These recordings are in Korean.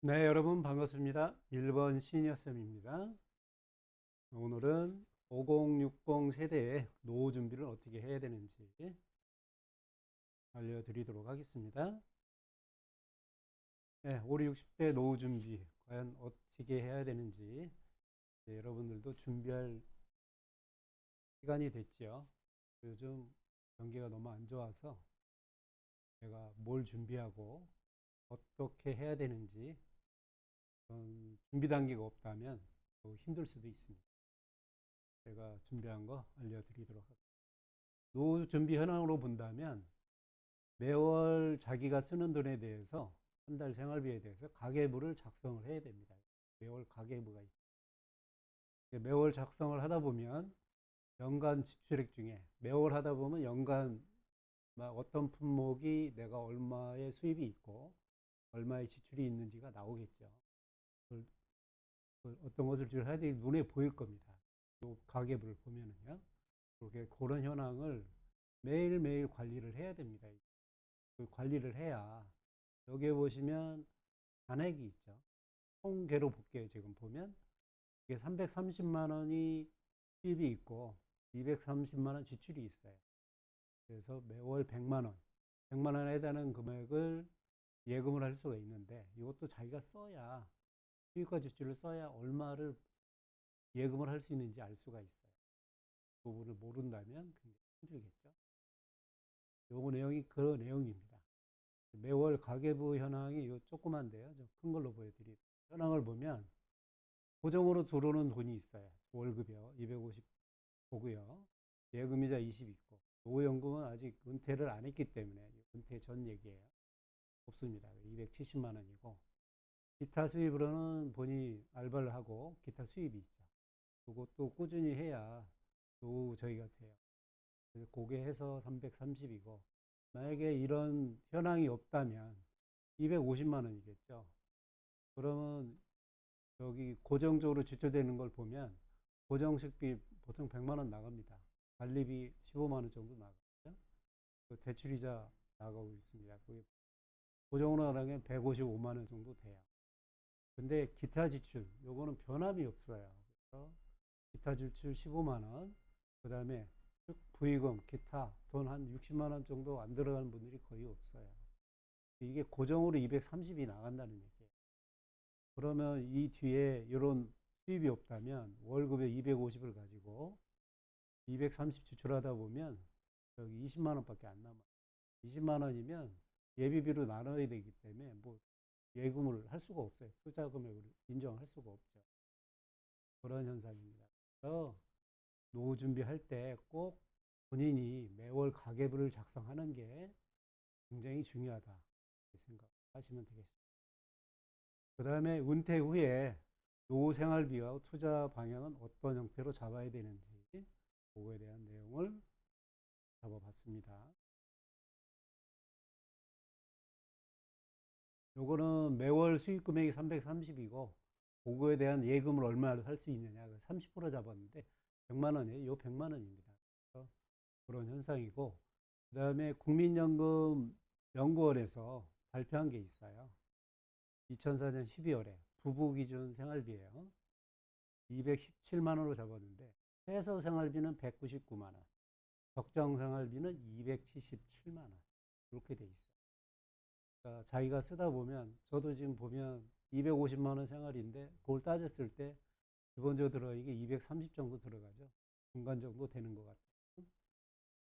네, 여러분 반갑습니다. 1번 시니어쌤입니다. 오늘은 5060 세대의 노후 준비를 어떻게 해야 되는지 알려드리도록 하겠습니다. 네, 5, 60대 노후 준비 과연 어떻게 해야 되는지 여러분들도 준비할 시간이 됐죠. 요즘 경기가 너무 안 좋아서 내가 뭘 준비하고 어떻게 해야 되는지 준비 단계가 없다면 또 힘들 수도 있습니다. 제가 준비한 거 알려드리도록 하겠습니다. 노후 준비 현황으로 본다면 매월 자기가 쓰는 돈에 대해서 한 달 생활비에 대해서 가계부를 작성을 해야 됩니다. 매월 가계부가 있어요. 매월 작성을 하다 보면 연간 지출액 중에 매월 하다 보면 연간 어떤 품목이 내가 얼마의 수입이 있고 얼마의 지출이 있는지가 나오겠죠. 어떤 것을 지출해야 될지 눈에 보일 겁니다. 이 가계부를 보면은요. 그렇게 그런 현황을 매일매일 관리를 해야 됩니다. 그 관리를 해야 여기에 보시면 잔액이 있죠. 통계로 볼게요. 지금 보면 이게 330만 원이 수입이 있고 230만 원 지출이 있어요. 그래서 매월 100만 원, 100만 원에 해당하는 금액을 예금을 할 수가 있는데 이것도 자기가 써야 수입과 지출을 써야 얼마를 예금을 할 수 있는지 알 수가 있어요. 그 부분을 모른다면 굉장히 힘들겠죠. 요거 내용이 그 내용입니다. 매월 가계부 현황이 요 조그만데요. 좀 큰 걸로 보여드릴게요. 현황을 보면 고정으로 들어오는 돈이 있어요. 월급이요. 250 보고요. 예금이자 20 있고 노후연금은 아직 은퇴를 안 했기 때문에 은퇴 전 얘기예요. 없습니다. 270만 원이고 기타 수입으로는 본인이 알바를 하고 기타 수입이 있죠. 그것도 꾸준히 해야 노후 저희가 돼요. 그래서 그게 해서 330이고 만약에 이런 현황이 없다면 250만 원이겠죠. 그러면 여기 고정적으로 지출되는 걸 보면 고정식비 보통 100만 원 나갑니다. 관리비 15만 원 정도 나가죠. 그 대출이자 나가고 있습니다. 그게 고정으로 나가면 155만 원 정도 돼요. 근데 기타 지출 요거는 변함이 없어요. 그래서 기타 지출 15만 원, 그 다음에 부의금, 기타 돈 한 60만 원 정도 안 들어가는 분들이 거의 없어요. 이게 고정으로 230이 나간다는 얘기예요. 그러면 이 뒤에 이런 수입이 없다면 월급에 250을 가지고 230 지출하다 보면 여기 20만 원밖에 안 남아요. 20만 원이면 예비비로 나눠야 되기 때문에 뭐 예금을 할 수가 없어요. 투자 금액을 인정할 수가 없죠. 그런 현상입니다. 그래서 노후 준비할 때 꼭 본인이 매월 가계부를 작성하는 게 굉장히 중요하다 생각하시면 되겠습니다. 그 다음에 은퇴 후에 노후 생활비와 투자 방향은 어떤 형태로 잡아야 되는지 그거에 대한 내용을 잡아봤습니다. 요거는 매월 수익 금액이 330이고 그거에 대한 예금을 얼마나 할 수 있느냐 30% 잡았는데 100만 원이에요. 요 100만 원입니다. 그런 현상이고 그 다음에 국민연금 연구원에서 발표한 게 있어요. 2004년 12월에 부부 기준 생활비예요. 217만 원으로 잡았는데 최소 생활비는 199만 원, 적정 생활비는 277만 원 이렇게 돼 있어요. 그러니까 자기가 쓰다 보면 저도 지금 보면 250만 원 생활인데 그걸 따졌을 때 기본적으로 이게 230 정도 들어가죠. 중간 정도 되는 것 같아요.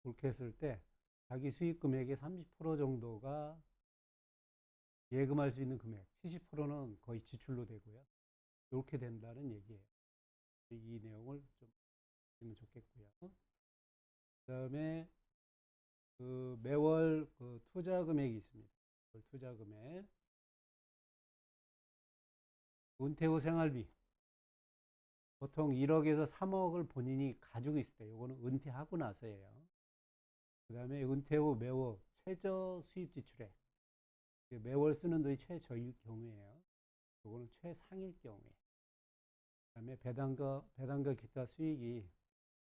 그렇게 했을 때 자기 수익 금액의 30% 정도가 예금할 수 있는 금액, 70%는 거의 지출로 되고요. 이렇게 된다는 얘기예요. 이 내용을 좀 보시면 좋겠고요. 그 다음에 그 매월 그 투자 금액이 있습니다. 투자 금액. 은퇴 후 생활비. 보통 1억에서 3억을 본인이 가지고 있을 때, 이거는 은퇴하고 나서예요. 그 다음에 은퇴 후 매월 최저 수입 지출액. 매월 쓰는 돈이 최저일 경우에요. 이거는 최상일 경우에. 그 다음에 배당과 기타 수익이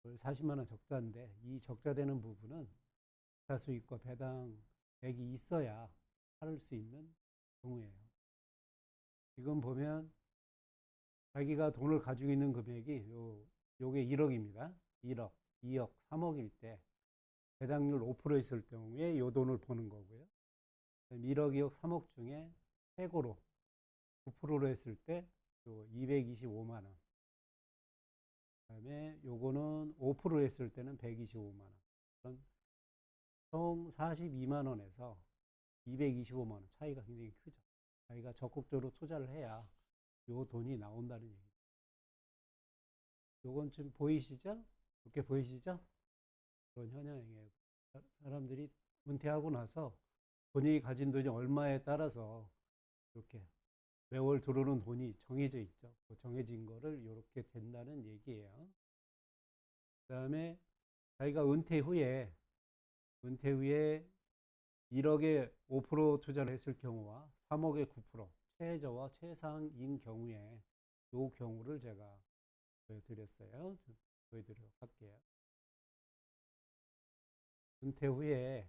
40만 원 적자인데 이 적자되는 부분은 기타 수익과 배당액이 있어야 팔을 수 있는 경우예요. 지금 보면 자기가 돈을 가지고 있는 금액이 요게 1억입니다. 1억, 2억, 3억일 때 배당률 5% 있을 경우에 요 돈을 버는 거고요. 1억, 2억, 3억 중에 최고로 9%로 했을 때 요 225만 원. 그다음에 요거는 5% 했을 때는 125만 원. 그럼 총 42만 원에서 225만 원 차이가 굉장히 크죠. 자기가 적극적으로 투자를 해야 요 돈이 나온다는 얘기죠. 요건 좀 보이시죠? 이렇게 보이시죠? 그런 현상이에요. 사람들이 은퇴하고 나서 본인이 가진 돈이 얼마에 따라서 이렇게 매월 들어오는 돈이 정해져 있죠. 그 정해진 거를 이렇게 된다는 얘기예요. 그 다음에 자기가 은퇴 후에 1억에 5% 투자를 했을 경우와 3억에 9% 최저와 최상인 경우에 이 경우를 제가 보여드렸어요. 보여드리도록 할게요. 은퇴 후에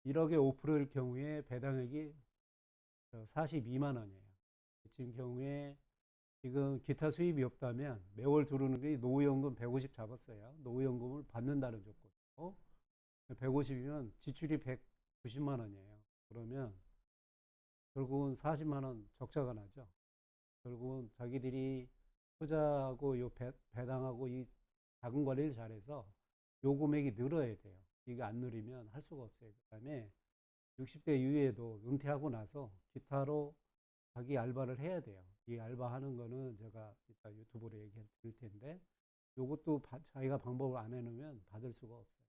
1억에 5%일 경우에 배당액이 42만 원이에요. 지금 경우에 지금 기타 수입이 없다면 매월 들어오는 게 노후연금 150 잡았어요. 노후연금을 받는다는 조건이고 150이면 지출이 190만 원이에요. 그러면 결국은 40만 원 적자가 나죠. 결국은 자기들이 투자하고 요 배당하고 이 자금 관리를 잘해서 요 금액이 늘어야 돼요. 이게 안 늘으면 할 수가 없어요. 그 다음에 60대 이후에도 은퇴하고 나서 기타로 자기 알바를 해야 돼요. 이 알바하는 거는 제가 이따 유튜브로 얘기해 드릴 텐데 요것도 자기가 방법을 안 해놓으면 받을 수가 없어요.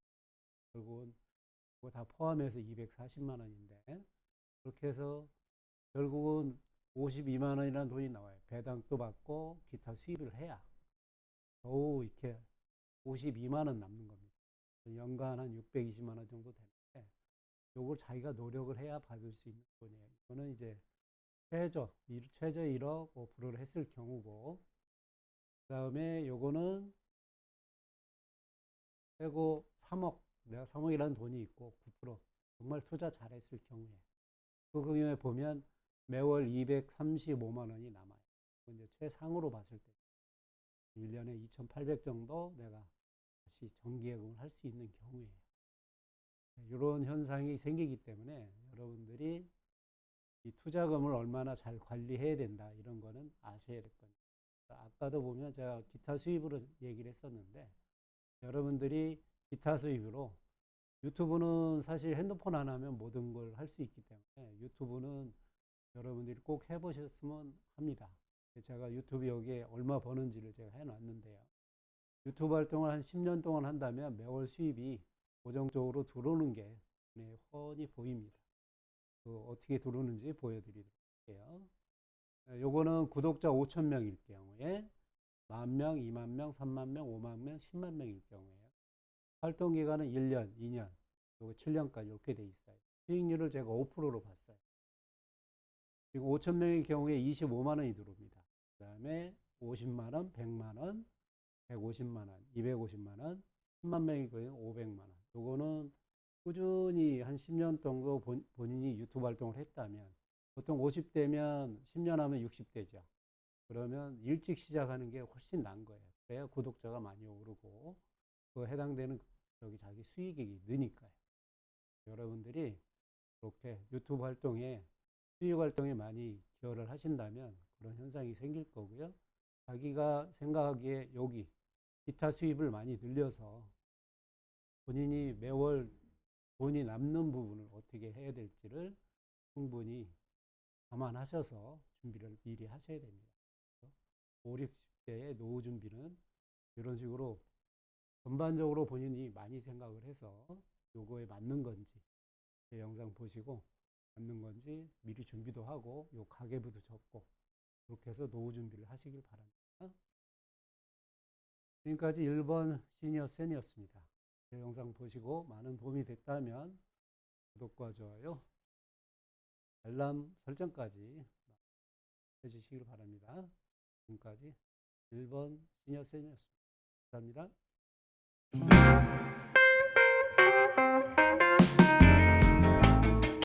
결국은 그거 다 포함해서 240만 원인데 그렇게 해서 결국은 52만 원이라는 돈이 나와요. 배당도 받고 기타 수입을 해야 겨우 이렇게 52만 원 남는 겁니다. 연간 한 620만 원 정도 되는데 요걸 자기가 노력을 해야 받을 수 있는 돈이에요. 이거는 이제 최저 1억 5%를 했을 경우고 그 다음에 요거는 최고 3억 내가 3억이라는 돈이 있고 9% 정말 투자 잘했을 경우에 그 경우에 보면 매월 235만 원이 남아요. 이제 최상으로 봤을 때 1년에 2,800 정도 내가 다시 정기예금을 할 수 있는 경우에요. 이런 현상이 생기기 때문에 여러분들이 이 투자금을 얼마나 잘 관리해야 된다 이런 거는 아셔야 될 겁니다. 아까도 보면 제가 기타 수입으로 얘기를 했었는데 여러분들이 기타 수입으로 유튜브는 사실 핸드폰 안 하면 모든 걸 할 수 있기 때문에 유튜브는 여러분들이 꼭 해보셨으면 합니다. 제가 유튜브 여기에 얼마 버는지를 제가 해놨는데요. 유튜브 활동을 한 10년 동안 한다면 매월 수입이 고정적으로 들어오는 게 훤히 보입니다. 어떻게 들어오는지 보여드리도록 할게요. 요거는 구독자 5,000명일 경우에 10,000명, 20,000명, 30,000명, 50,000명, 100,000명일 경우에요. 활동 기간은 1년, 2년, 그리고 7년까지 이렇게 돼 있어요. 수익률을 제가 5%로 봤어요. 지금 5,000명의 경우에 25만 원이 들어옵니다. 그 다음에 50만 원, 100만 원, 150만 원, 250만 원, 10만 명이 거의 500만 원. 요거는 꾸준히 한 10년 정도 본인이 유튜브 활동을 했다면 보통 50대면 10년 하면 60대죠. 그러면 일찍 시작하는 게 훨씬 나은 거예요. 그래야 구독자가 많이 오르고 그 해당되는 자기 수익이 느니까요. 여러분들이 이렇게 유튜브 활동에 수익 활동에 많이 기여를 하신다면 그런 현상이 생길 거고요. 자기가 생각하기에 여기 기타 수입을 많이 늘려서 본인이 매월 돈이 남는 부분을 어떻게 해야 될지를 충분히 감안하셔서 준비를 미리 하셔야 됩니다. 5, 60대의 노후 준비는 이런 식으로 전반적으로 본인이 많이 생각을 해서 요거에 맞는 건지 제 영상 보시고 맞는 건지 미리 준비도 하고 요 가계부도 적고 그렇게 해서 노후 준비를 하시길 바랍니다. 지금까지 1번 시니어 센이었습니다. 제 영상 보시고 많은 도움이 됐다면 구독과 좋아요, 알람 설정까지 해주시길 바랍니다. 지금까지 1번 시니어 센이었습니다. 감사합니다.